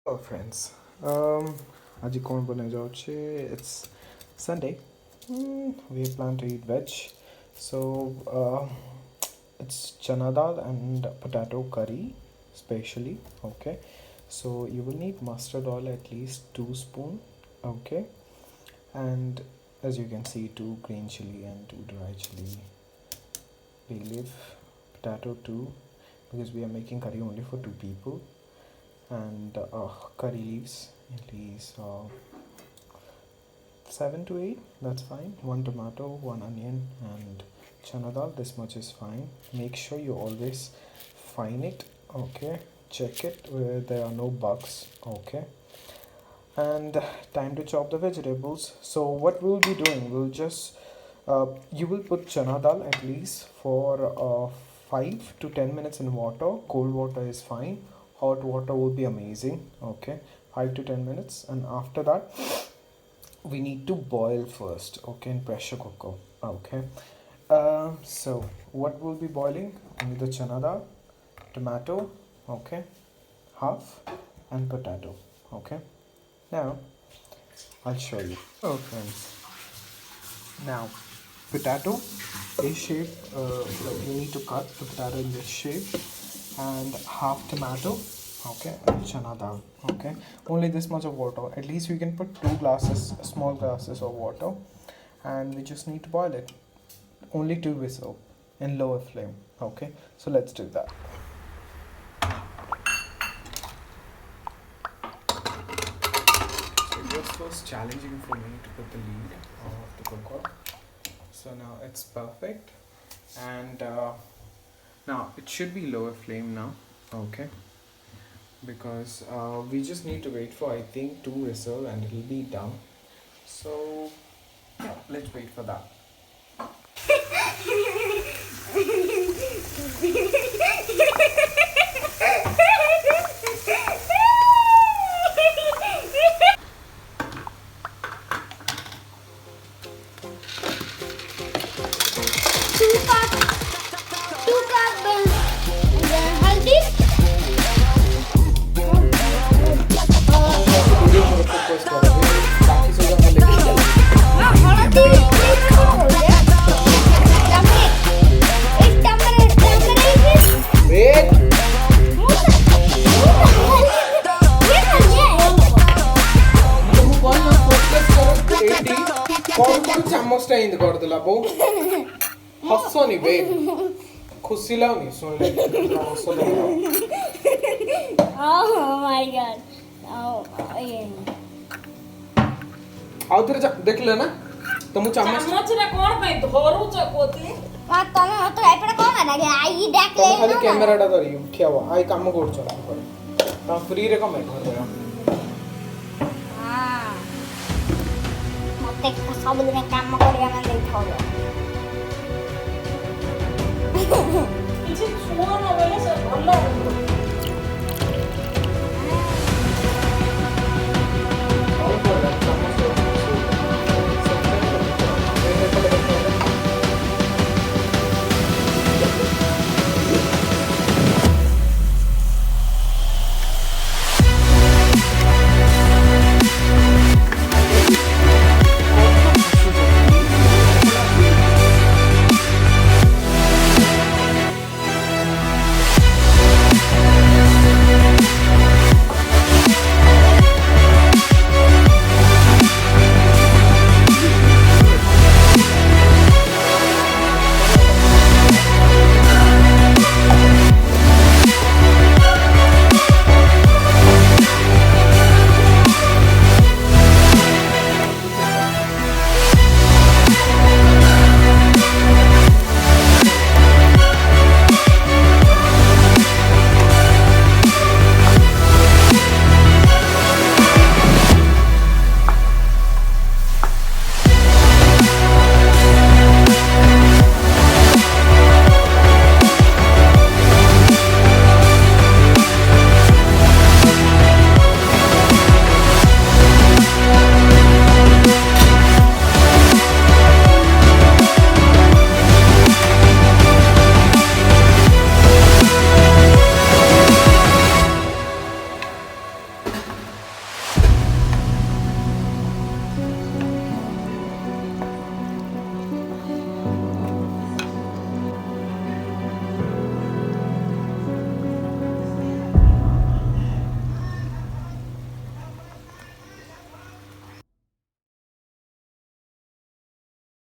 Hello friends. Aji kon bane jaଉଛି? It's Sunday. We plan to eat veg. So it's chana dal and potato curry, specially. Okay. So you will need mustard oil at least 2 spoon. Okay. And as you can see, 2 green chili and 2 dry chili. Bay leaf, potato too, because we are making curry only for 2 people. And curry leaves, at least 7 to 8, that's fine. 1 tomato, 1 onion, and chana dal. This much is fine. Make sure you always fine it. Okay, check it where there are no bugs. Okay, and time to chop the vegetables. So what we'll be doing, we'll just you will put chana dal at least for 5 to 10 minutes in water. Cold water is fine, hot water would be amazing. Okay, 5 to 10 minutes, and after that we need to boil first. Okay, in pressure cooker. Okay, so what will be boiling? Only the chana dal, tomato, okay, half, and potato. Okay, now I'll show you. Oh friends, now potato is shape, like you need to cut the potato in this shape, and half tomato. Okay, and chana dal. Okay, only this much of water. At least we can put 2 glasses, small glasses of water, and we just need to boil it. Only 2 whistles in lower flame. Okay, so let's do that. So it was first challenging for me to put the lid of the cooker. So now it's perfect, and now it should be lower flame now. Okay, because we just need to wait for, I think, 2 whistles and it'll be done. So yeah, let's wait for that. ଚାମଚଟା ଏମିତି କରିଦେଲା ବୋଉ ହସନି ବେ ଖୁସି ଲାଗୁନି ଶୁଣିଲେ ହସ ଆଉ ଥରେ ଦେଖିଲେ ନା ତ ମୁଁ ଚାମଚଟା କଣ ପାଇଁ ଧରୁଛ କୋତି ତମେ ଖାଲି କ୍ୟାମେରାଟା ଧରିକି ଠିଆ ହୁଅ ଆଇ କାମ କରୁଛ ତମେ ଫ୍ରିରେ କଣ ପାଇଁ କରିଦେଲ ସବୁଦିନ କାମ କରିବା ମାନେ ଦେଇଥାଉ